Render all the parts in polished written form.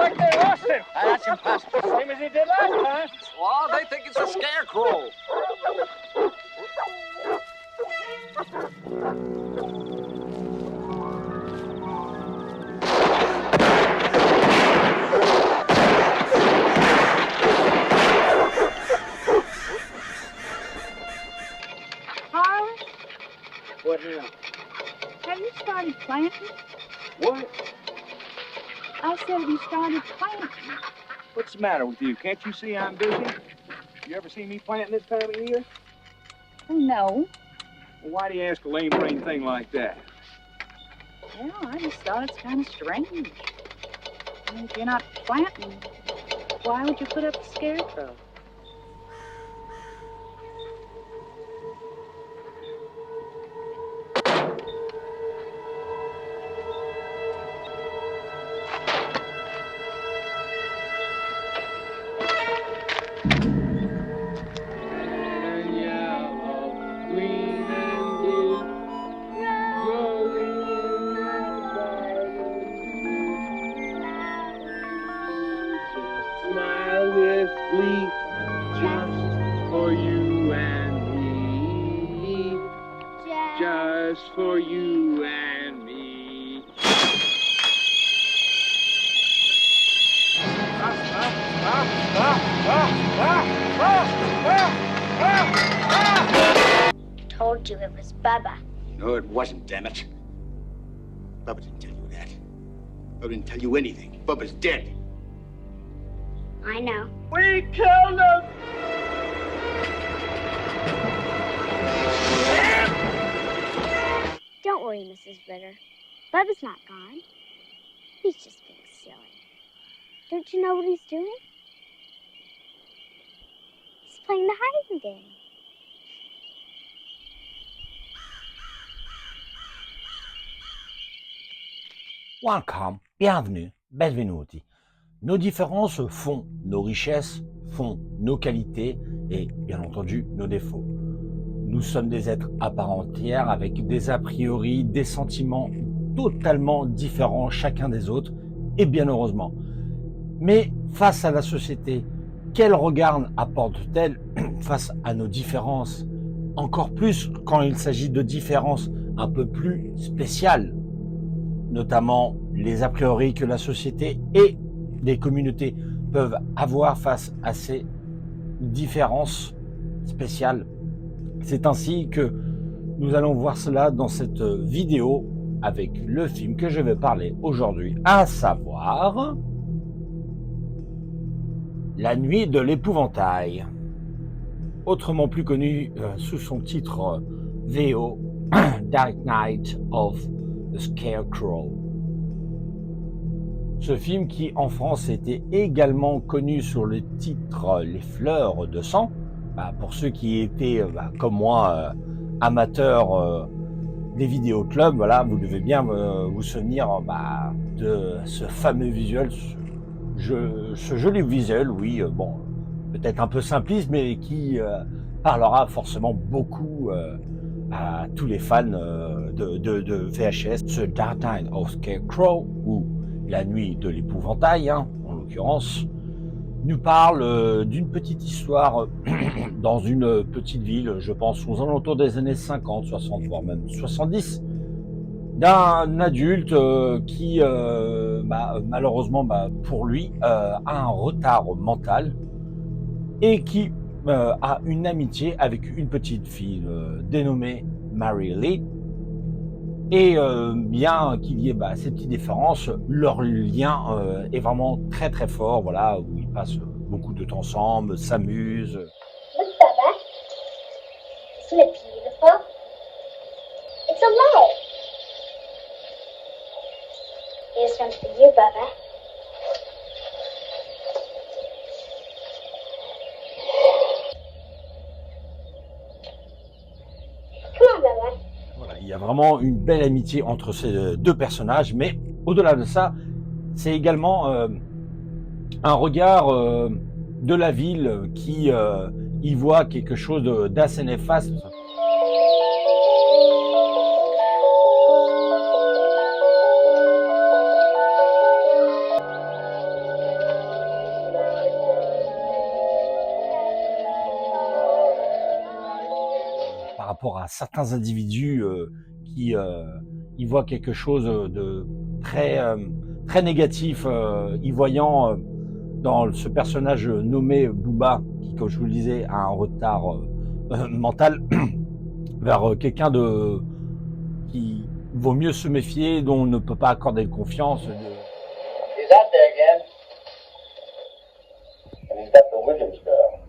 like they lost him. That's impossible. Same as he did last time. Well, they think it's a scarecrow. Harlan, What now? have you started planting? What? I said, have you started planting? What's the matter with you? Can't you see I'm busy? You ever see me planting this time of year? No. Well, why do you ask a lame-brained thing like that? Well, I just thought it's kind of strange. I mean, if you're not planting, why would you put up a scarecrow? Just for you and me. Told you it was Bubba. No, it wasn't, damn it. Bubba didn't tell you that. Bubba didn't tell you anything. Bubba's dead. I know. We killed him! Don't worry, Mrs. Ritter. Bubba's not gone. He's just being silly. Don't you know what he's doing? He's playing the hiding game. Welcome, bienvenue, benvenuti. Nos différences font nos richesses, font nos qualités et, bien entendu, nos défauts. Nous sommes des êtres à part entière avec des a priori, des sentiments totalement différents chacun des autres, et bien heureusement. Mais face à la société, quel regard apporte-t-elle face à nos différences? Encore plus quand il s'agit de différences un peu plus spéciales, notamment les a priori que la société et les communautés peuvent avoir face à ces différences spéciales. C'est ainsi que nous allons voir cela dans cette vidéo avec le film que je vais parler aujourd'hui, à savoir La nuit de l'épouvantail, autrement plus connu sous son titre VO Dark Night of the Scarecrow. Ce film qui en France était également connu sous le titre Les Fleurs de sang, pour ceux qui étaient comme moi amateurs des vidéoclubs, voilà, vous devez bien vous souvenir de ce fameux visuel, ce joli visuel, oui, bon, peut-être un peu simpliste, mais qui parlera forcément beaucoup à tous les fans de VHS. Ce Dark Night of Scarecrow, ou La nuit de l'épouvantail, en l'occurrence, nous parle d'une petite histoire dans une petite ville, je pense aux alentours des années 50, 60, voire même 70, d'un adulte qui, malheureusement pour lui, a un retard mental et qui a une amitié avec une petite fille dénommée Mary Lee. Et bien qu'il y ait ces petites différences, leur lien est vraiment très très fort, voilà, où ils passent beaucoup de temps ensemble, s'amusent. Look, Bubba. Isn't it beautiful? It's a leg. Here's one for you, Bubba. Come on, Bubba. Voilà, il y a vraiment une belle amitié entre ces deux personnages, mais au-delà de ça, c'est également un regard de la ville qui y voit quelque chose d'assez néfaste. rapport à certains individus qui y voient quelque chose de très négatif, y voyant dans ce personnage nommé Booba, qui, comme je vous le disais, a un retard mental, vers quelqu'un qui vaut mieux se méfier, dont on ne peut pas accorder confiance. He's out there again. And he's got the Williams girl.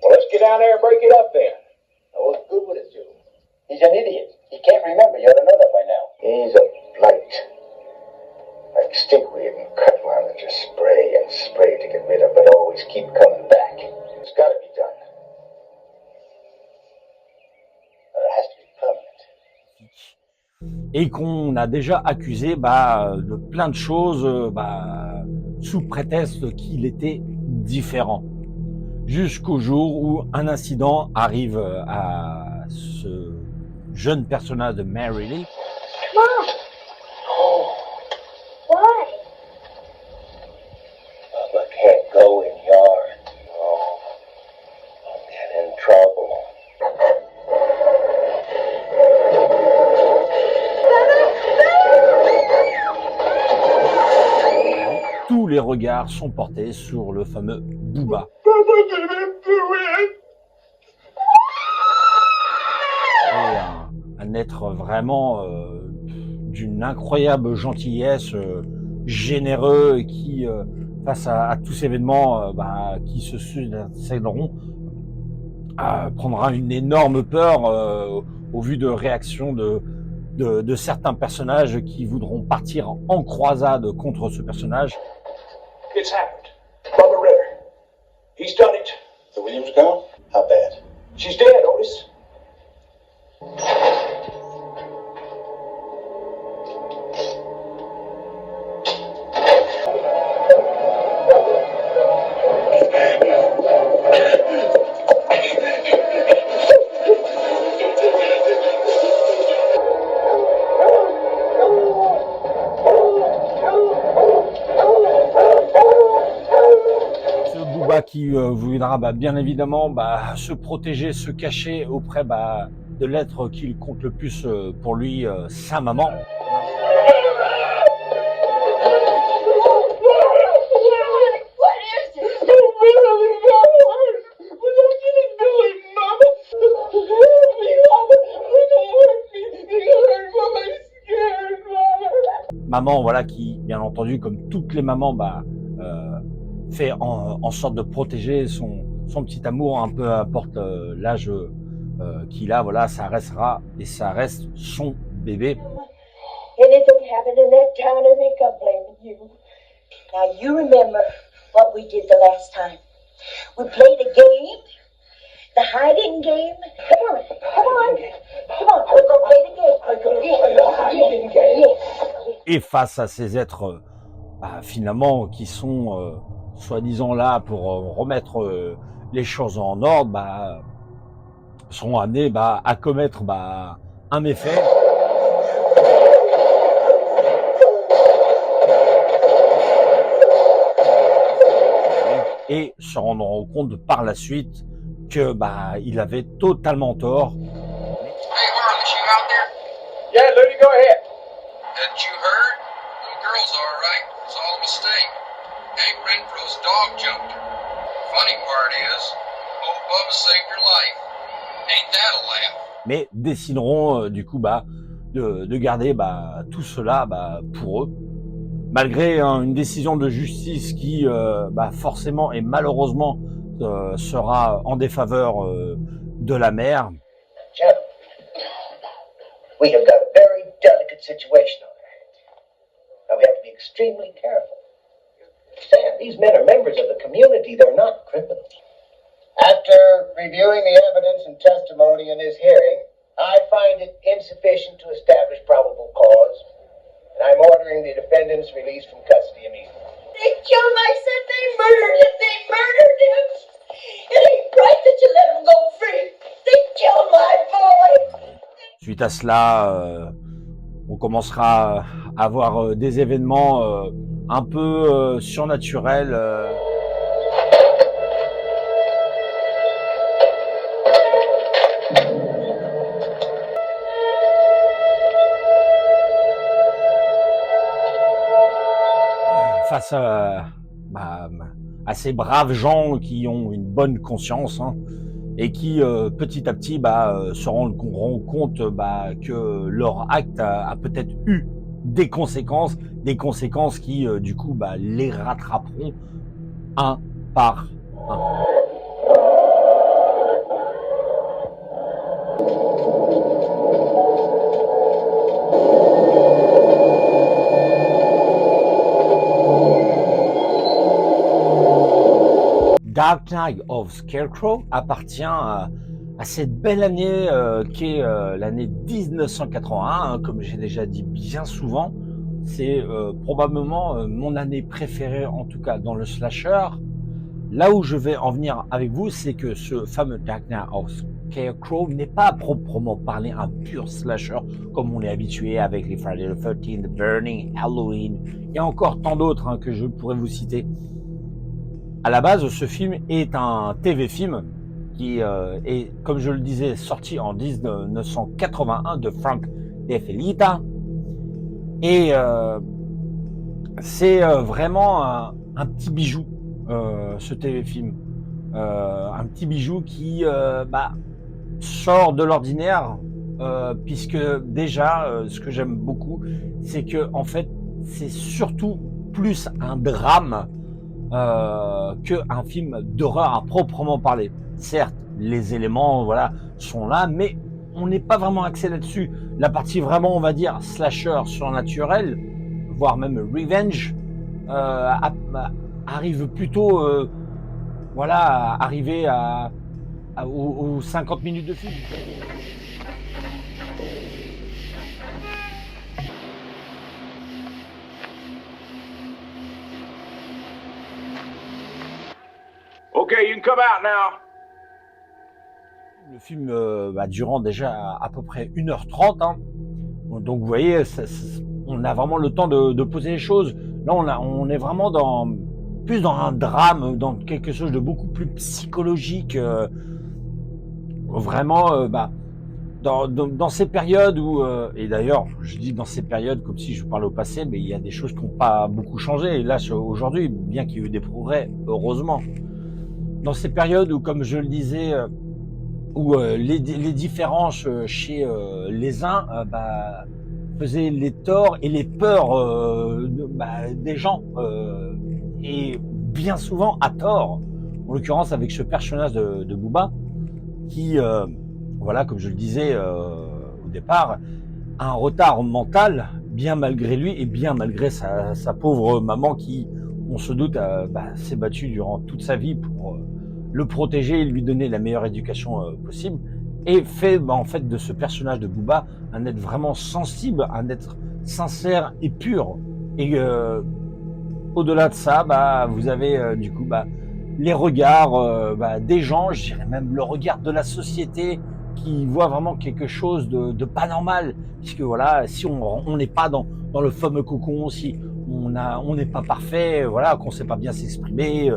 Well, let's get down there and break it up then. Now, what's good would it do? He's an idiot. He can't remember. You ought to know that by now. He's a blight. Like stinkweed and cutworm that just spray and spray to get rid of, but always keep coming back. It's gotta be done. But it has to be permanent. Et qu'on a déjà accusé de plein de choses sous prétexte qu'il était différent. Jusqu'au jour où un incident arrive à ce jeune personnage de Mary Lee. Mom! Why? Bubba can't go in yard. Oh, I'll get in trouble. Tous les regards sont portés sur le fameux Booba. Et un être vraiment d'une incroyable gentillesse, généreux, et qui, face à tous ces événements qui se succéderont, prendra une énorme peur au vu de réactions de certains personnages qui voudront partir en croisade contre ce personnage. It's happened. Bubba Ritter. He's done it. The Williams girl? How bad? She's dead, Otis. Qui voudra bien évidemment se protéger, se cacher auprès de l'être qu'il compte le plus pour lui, sa maman. Maman, voilà, qui bien entendu, comme toutes les mamans, fait en sorte de protéger son petit amour, un peu importe l'âge qu'il a, voilà, ça restera et ça reste son bébé. Anything happened in that town and they come blaming you. Now you remember what we did the last time. We played a game, the hiding game. Come on, we're gonna play the game. Et face à ces êtres, finalement, qui sont soi-disant là pour remettre les choses en ordre, sont amenés à commettre un méfait. Et se rendront compte par la suite que il avait totalement tort. Hey Harley, you out there? Yeah, Looney, go ahead. Hadn't you heard? Little girl's all right. It's all a mistake. Hank Renfro's dog jumped her. Funny part is, old Bubba saved her life. Ain't that a laugh? Mais décideront du coup de garder tout cela pour eux, malgré une décision de justice qui forcément et malheureusement sera en défaveur de la mère. Gentlemen, we have got a very delicate situation on our hands. Now we have to be extremely careful. Sam, these men are members of the community. They're not criminals. After reviewing the evidence and testimony in this hearing, I find it insufficient to establish probable cause, and I'm ordering the defendants released from custody immediately. They killed my son, they murdered him. It ain't right that you let him go free. They killed my boy. Suite à cela, on commencera à avoir des événements un peu surnaturels. face à ces braves gens qui ont une bonne conscience, hein, et qui petit à petit se rendent compte que leur acte a peut-être eu des conséquences qui du coup les rattraperont un par un. Dark Night of Scarecrow appartient à cette belle année qu'est l'année 1981, hein, comme j'ai déjà dit bien souvent. C'est probablement mon année préférée, en tout cas dans le slasher. Là où je vais en venir avec vous, c'est que ce fameux Dark Night of Scarecrow n'est pas à proprement parler un pur slasher comme on est habitué avec les Friday the 13th, The Burning, Halloween et encore tant d'autres, hein, que je pourrais vous citer. À la base, ce film est un TV-film qui est, comme je le disais, sorti en 1981 de Frank De Felitta. Et c'est vraiment un petit bijou, ce TV-film. Un petit bijou qui sort de l'ordinaire, puisque déjà, ce que j'aime beaucoup, c'est que en fait, c'est surtout plus un drame qu'un film d'horreur à proprement parler. Certes, les éléments sont là, mais on n'est pas vraiment axé là-dessus. La partie vraiment, on va dire, slasher surnaturel, voire même revenge, arrive plutôt arriver aux 50 minutes de film. Okay, you can come out now. Le film durant déjà à peu près 1h30. Hein. Donc vous voyez, on a vraiment le temps de poser les choses. Là, on est vraiment plus dans un drame, dans quelque chose de beaucoup plus psychologique. Vraiment, dans ces périodes où... et d'ailleurs, je dis dans ces périodes comme si je parlais au passé, mais il y a des choses qui n'ont pas beaucoup changé. Et là, aujourd'hui, bien qu'il y ait eu des progrès, heureusement. Dans ces périodes où, comme je le disais, où les différences chez les uns faisaient les torts et les peurs des gens, et bien souvent à tort. En l'occurrence avec ce personnage de Booba, qui, comme je le disais au départ, a un retard mental, bien malgré lui et bien malgré sa pauvre maman qui, on se doute, s'est battue durant toute sa vie pour le protéger et lui donner la meilleure éducation possible, et fait en fait de ce personnage de Booba un être vraiment sensible, un être sincère et pur. Et au-delà de ça, vous avez du coup les regards des gens, je dirais même le regard de la société qui voit vraiment quelque chose de pas normal, puisque si on n'est pas dans le fameux cocon, si on n'est pas parfait, qu'on sait pas bien s'exprimer,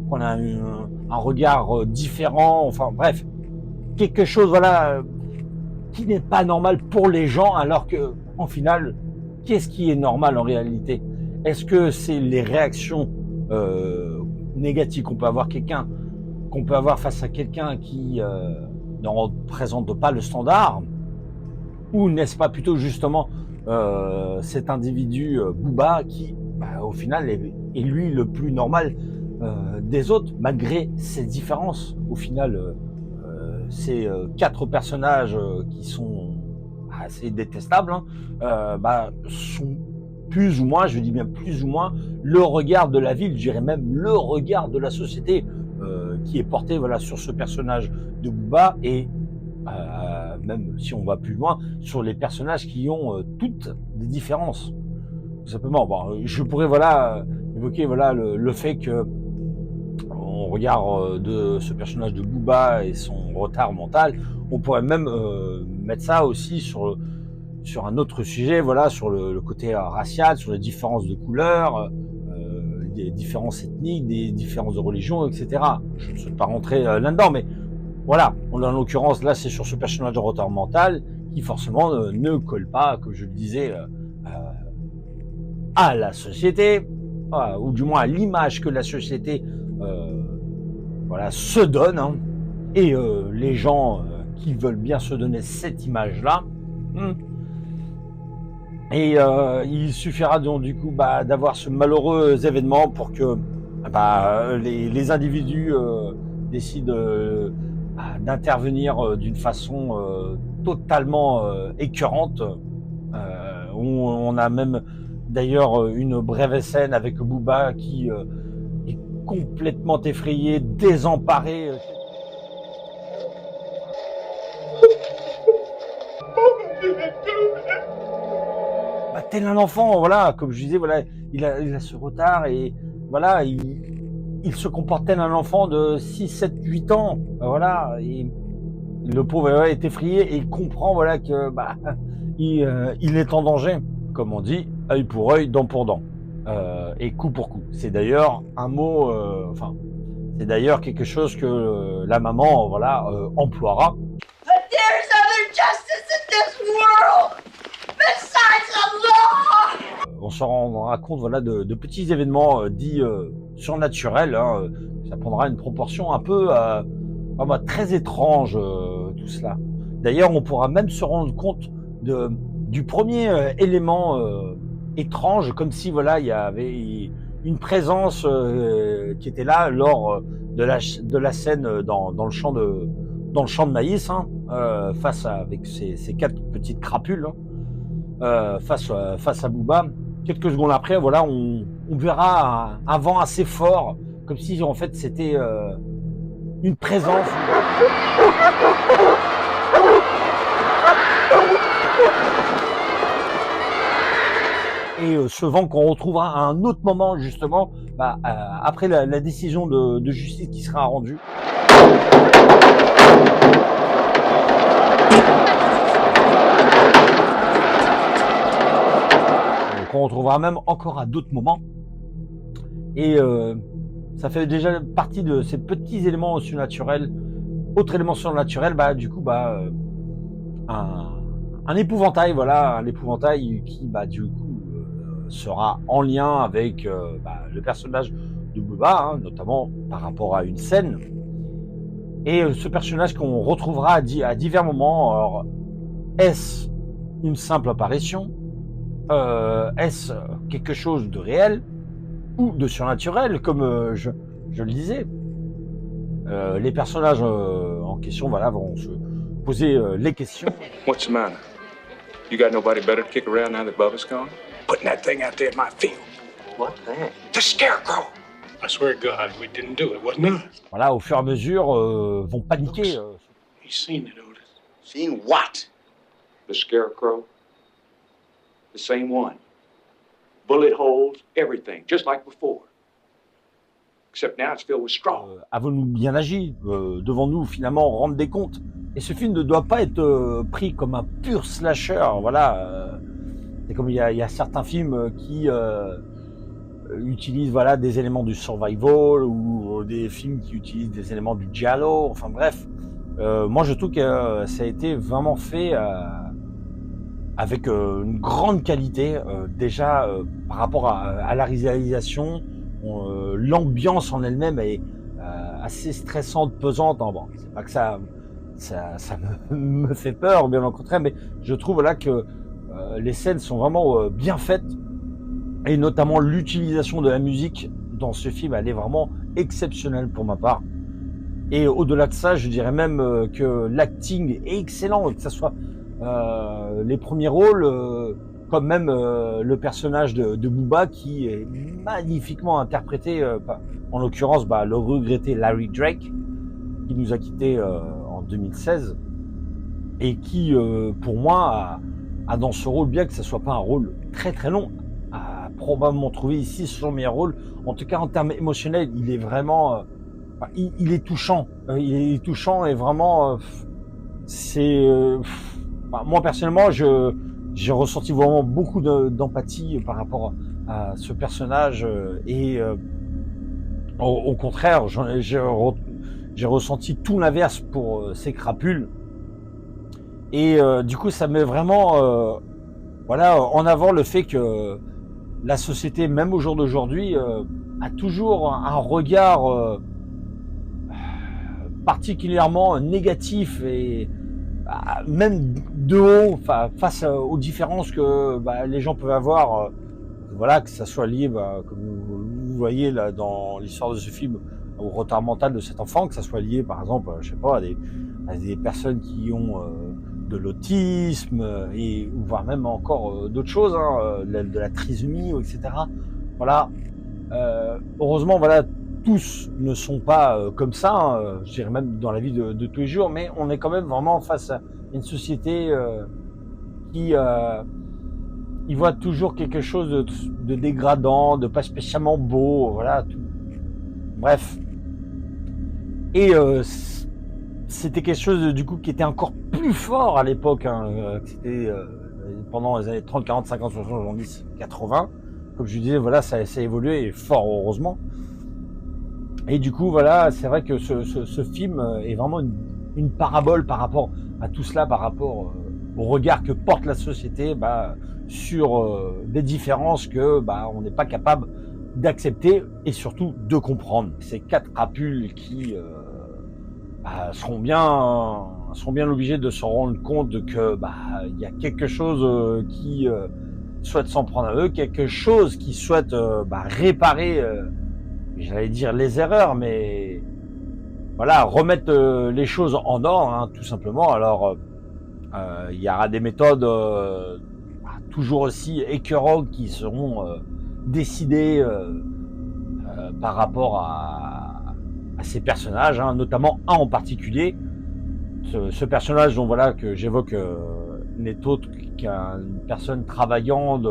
qu'on a un regard différent, enfin bref, quelque chose qui n'est pas normal pour les gens, alors que en final, qu'est-ce qui est normal en réalité? Est-ce que c'est les réactions négatives qu'on peut avoir face à quelqu'un qui ne représente pas le standard, ou n'est-ce pas plutôt justement cet individu Booba qui au final est lui le plus normal des autres, malgré ses différences? Au final, ces 4 personnages qui sont assez détestables, sont plus ou moins, je dis bien plus ou moins, le regard de la ville, je dirais même le regard de la société qui est porté sur ce personnage de Booba, et même si on va plus loin, sur les personnages qui ont toutes des différences. Tout simplement, je pourrais évoquer le fait que au regard de ce personnage de Booba et son retard mental, on pourrait même mettre ça aussi sur un autre sujet, sur le côté racial, sur les différences de couleurs, des différences ethniques, des différences de religion, etc. Je ne souhaite pas rentrer là-dedans, mais en l'occurrence, là, c'est sur ce personnage de retard mental qui forcément ne colle pas, comme je le disais, à la société, ou du moins à l'image que la société voilà, se donne, hein, et les gens qui veulent bien se donner cette image-là. Et il suffira donc du coup d'avoir ce malheureux événement pour que les individus décident d'intervenir d'une façon totalement écœurante. Où on a même d'ailleurs une brève scène avec Booba qui est complètement effrayé, désemparé. Tel un enfant, voilà, comme je disais, voilà, il a ce retard et voilà, il se comporte tel un enfant de 6, 7, 8 ans, voilà, et le pauvre est effrayé et il comprend, voilà, que il est en danger, comme on dit, œil pour œil, dent pour dent, et coup pour coup. C'est d'ailleurs un mot, c'est d'ailleurs quelque chose que la maman, voilà, emploiera. But there's other justice in this world besides the law. On se rendra compte, voilà, de petits événements dits surnaturels. Hein, ça prendra une proportion un peu très étrange, tout cela. D'ailleurs, on pourra même se rendre compte du premier élément étrange, comme si voilà, il y avait une présence qui était là lors de la scène dans le champ de maïs, hein, avec ces 4 petites crapules, hein, face à Booba. Quelques secondes après, voilà, on verra un vent assez fort, comme si en fait c'était une présence. Et ce vent qu'on retrouvera à un autre moment, justement, après la décision de justice qui sera rendue. Qu'on retrouvera même encore à d'autres moments. Et ça fait déjà partie de ces petits éléments surnaturels. Autre élément surnaturel, du coup, un épouvantail, voilà, un épouvantail qui, du coup, sera en lien avec le personnage de Booba, hein, notamment par rapport à une scène. Et ce personnage qu'on retrouvera à divers moments. Alors, est-ce une simple apparition? Est-ce quelque chose de réel ou de surnaturel, comme je le disais? Les personnages en question, voilà, vont se poser les questions. What's the matter? You got nobody better to kick around now that Bubba's gone? Putting that thing out there in my field. What thing? The scarecrow. I swear to God, we didn't do it. Wasn't us. Voilà, au fur et à mesure, vont paniquer. He's seen it, Otis. Seen what? The scarecrow. The same one. Bullet holes, everything, just like before. Except now it's filled with straw. Avons-nous bien agi? Devons-nous finalement rendre des comptes? Et ce film ne doit pas être pris comme un pur slasher, voilà. C'est comme il y a certains films qui utilisent, voilà, des éléments du survival, ou des films qui utilisent des éléments du giallo, enfin bref. Moi je trouve que ça a été vraiment fait avec une grande qualité, déjà par rapport à la réalisation. L'ambiance en elle-même est assez stressante, pesante. Bon, c'est pas que ça me fait peur, bien au contraire, mais je trouve là que les scènes sont vraiment bien faites, et notamment l'utilisation de la musique dans ce film, elle est vraiment exceptionnelle pour ma part. Et au-delà de ça, je dirais même que l'acting est excellent, que ce soit les premiers rôles, comme même le personnage de Booba, qui est magnifiquement interprété, en l'occurrence le regretté Larry Drake, qui nous a quittés en 2016, et qui, pour moi, a dans ce rôle, bien que ce soit pas un rôle très très long, a probablement trouvé ici son meilleur rôle. En tout cas, en termes émotionnels, il est vraiment, il est touchant. Il est touchant, et vraiment, c'est, moi personnellement, j'ai ressenti vraiment beaucoup d'empathie par rapport à ce personnage, et au contraire, j'ai ressenti tout l'inverse pour ces crapules. Et du coup, ça met vraiment en avant le fait que la société, même au jour d'aujourd'hui, a toujours un regard particulièrement négatif et même de haut, face aux différences que les gens peuvent avoir. Voilà, que ça soit lié, comme vous voyez là dans l'histoire de ce film, au retard mental de cet enfant, que ça soit lié par exemple, je sais pas, à des personnes qui ont de l'autisme et voire même encore d'autres choses, de la trisomie, etc. Voilà. Heureusement, voilà, tous ne sont pas comme ça, je dirais même dans la vie de tous les jours, mais on est quand même vraiment face à une société qui il voit toujours quelque chose de dégradant, de pas spécialement beau, voilà. Tout. Bref. Et c'était quelque chose du coup qui était encore plus fort à l'époque. C'était pendant les années 30, 40, 50, 60, 70, 80. Comme je disais, voilà, ça a évolué et fort heureusement. Et du coup, voilà, c'est vrai que ce film est vraiment une parabole par rapport à tout cela, par rapport au regard que porte la société sur des différences que on n'est pas capable d'accepter et surtout de comprendre. Ces 4 crapules qui seront bien obligés de se rendre compte que il y a quelque chose qui souhaite s'en prendre à eux, quelque chose qui souhaite réparer, j'allais dire les erreurs, mais voilà, remettre les choses en ordre, tout simplement. Alors il y aura des méthodes toujours aussi écœurantes qui seront décidées par rapport à ces personnages, notamment un en particulier. Ce personnage dont voilà que j'évoque n'est autre qu'une personne travaillant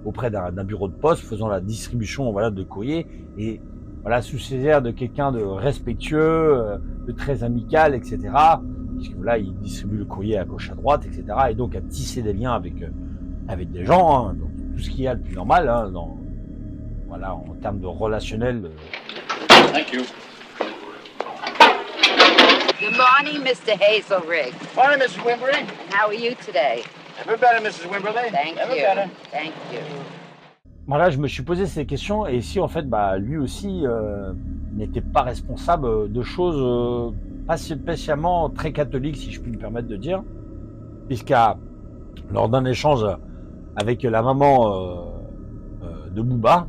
auprès d'un bureau de poste, faisant la distribution de courrier, et voilà, sous ces airs de quelqu'un de respectueux, de très amical, etc. Puisque là, il distribue le courrier à gauche, à droite, etc. Et donc à tisser des liens avec des gens, donc tout ce qu'il y a de plus normal, en termes de relationnel. Thank you. Good morning, Mr. Hazelrig. Morning, Mrs. Wimberly. And how are you today? Never better, Mrs. Wimberly. Thank Never you. better. Thank you. Voilà, je me suis posé ces questions et si en fait, lui aussi n'était pas responsable de choses pas spécialement très catholiques, si je puis me permettre de dire, puisqu'à lors d'un échange avec la maman de Booba,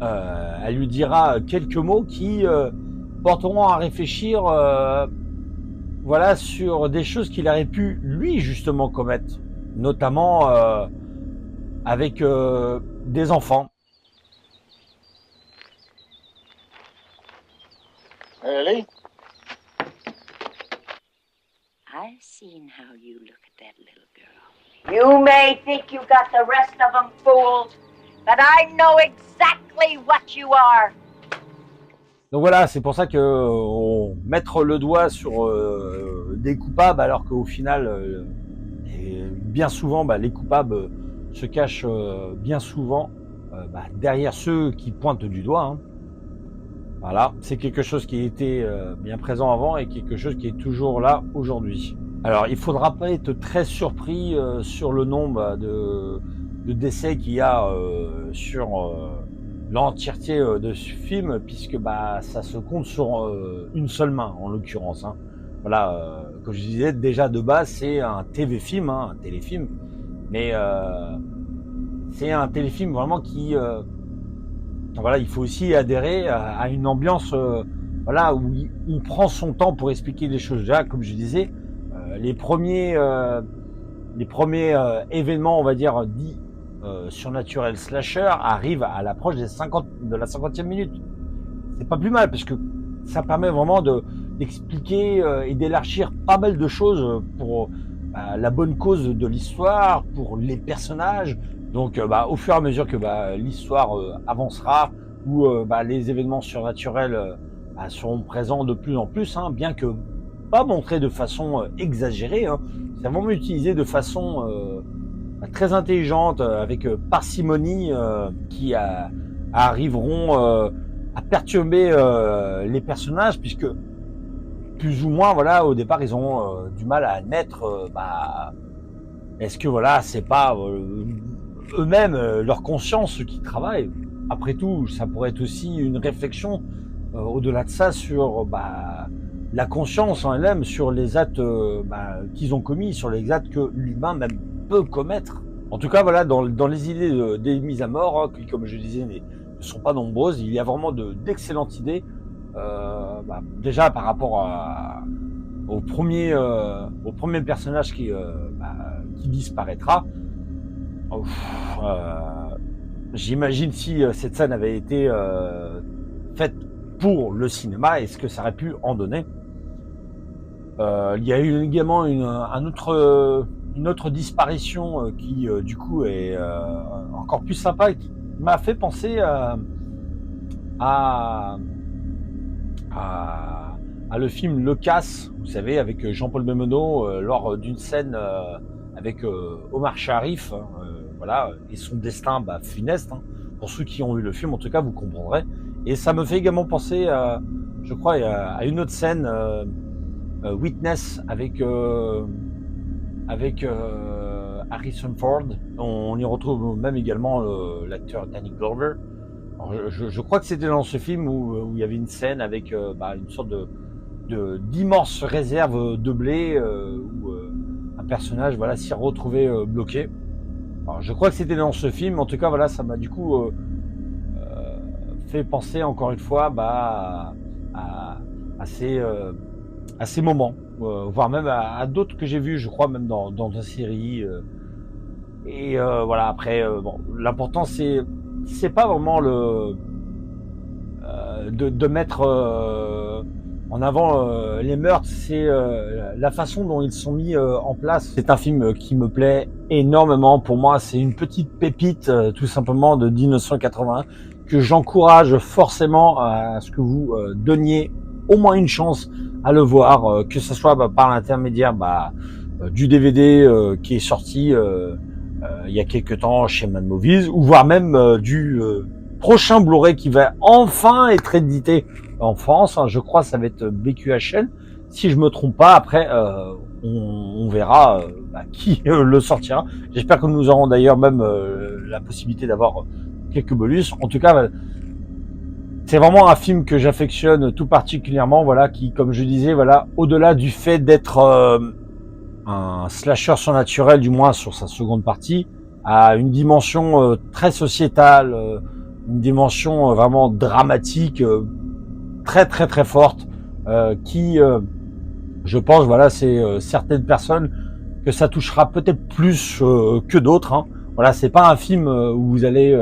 elle lui dira quelques mots qui porteront à réfléchir voilà, sur des choses qu'il aurait pu lui justement commettre, notamment avec des enfants. Really? I've seen how you look at that little girl. You may think you got the rest of them fooled, but I know exactly what you are. Donc voilà, c'est pour ça que mettre le doigt sur des coupables, alors qu'au final, bien souvent, les coupables se cachent bien souvent derrière ceux qui pointent du doigt. Voilà, c'est quelque chose qui était bien présent avant et quelque chose qui est toujours là aujourd'hui. Alors, il faudra pas être très surpris sur le nombre de décès qu'il y a sur l'entièreté de ce film, puisque ça se compte sur une seule main en l'occurrence. Voilà, comme je disais déjà de base, c'est un TV-film, un téléfilm, mais c'est un téléfilm vraiment qui voilà, il faut aussi adhérer à une ambiance voilà, où on prend son temps pour expliquer les choses. Déjà, comme je disais, les premiers événements, on va dire, dits surnaturel slasher arrivent à l'approche de la 50e minute. C'est pas plus mal parce que ça permet vraiment d'expliquer et d'élargir pas mal de choses pour la bonne cause de l'histoire, pour les personnages. Donc au fur et à mesure que l'histoire avancera, où les événements surnaturels seront présents de plus en plus, bien que pas montrés de façon exagérée, c'est vraiment utilisé de façon très intelligente, avec parcimonie, qui arriveront à perturber les personnages, puisque plus ou moins, voilà, au départ, ils ont du mal à admettre, est-ce que voilà, c'est pas eux-mêmes, leur conscience, ceux qui travaillent. Après tout, ça pourrait être aussi une réflexion au-delà de ça sur la conscience en elle-même, sur les actes qu'ils ont commis, sur les actes que l'humain même peut commettre. En tout cas, voilà, dans les idées des mises à mort, hein, qui, comme je disais, ne sont pas nombreuses, il y a vraiment d'excellentes idées. Déjà par rapport au premier personnage qui disparaîtra. J'imagine si cette scène avait été faite pour le cinéma, est-ce que ça aurait pu en donner. Il y a eu également une autre disparition qui du coup est encore plus sympa, et qui m'a fait penser à le film Le Casse, vous savez, avec Jean-Paul Belmondo, lors d'une scène avec Omar Sharif, voilà, et son destin funeste, hein. Pour ceux qui ont vu le film, en tout cas, vous comprendrez. Et ça me fait également penser, je crois, à une autre scène, Witness, avec Harrison Ford. On y retrouve même également l'acteur Danny Glover. Alors, je crois que c'était dans ce film où il y avait une scène avec une sorte d'immense réserve de blé où un personnage s'y retrouvait bloqué. Alors, je crois que c'était dans ce film. En tout cas, ça m'a du coup fait penser encore une fois à ces moments, voire même à d'autres que j'ai vus, je crois même dans la série. Et voilà, après, l'important c'est pas vraiment de mettre en avant les meurtres, c'est la façon dont ils sont mis en place. C'est un film qui me plaît énormément. Pour moi, c'est une petite pépite tout simplement de 1981 que j'encourage forcément à ce que vous donniez au moins une chance à le voir, que ce soit par l'intermédiaire du DVD qui est sorti il y a quelques temps chez Mad Movies, ou voire même du prochain Blu-ray qui va enfin être édité en France. Je crois que ça va être BQHL, si je me trompe pas. Après, on verra qui le sortira. J'espère que nous aurons d'ailleurs même la possibilité d'avoir quelques bonus. En tout cas, c'est vraiment un film que j'affectionne tout particulièrement. Voilà, qui, comme je disais, au-delà du fait d'être un slasher surnaturel, du moins sur sa seconde partie, a une dimension très sociétale, une dimension vraiment dramatique, très très très forte, qui, je pense, c'est certaines personnes que ça touchera peut-être plus que d'autres. Hein. Voilà, c'est pas un film où vous allez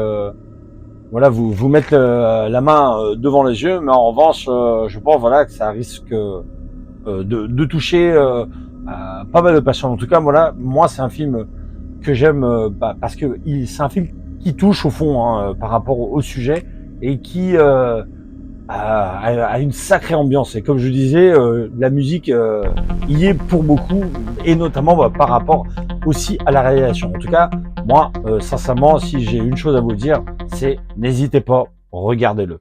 vous mettre la main devant les yeux, mais en revanche, je pense que ça risque de toucher pas mal de personnes. En tout cas, moi c'est un film que j'aime parce que c'est un film qui touche au fond par rapport au sujet, et qui a une sacrée ambiance. Et comme je disais, la musique y est pour beaucoup, et notamment par rapport aussi à la réalisation. En tout cas, moi, sincèrement, si j'ai une chose à vous dire, c'est n'hésitez pas, regardez-le.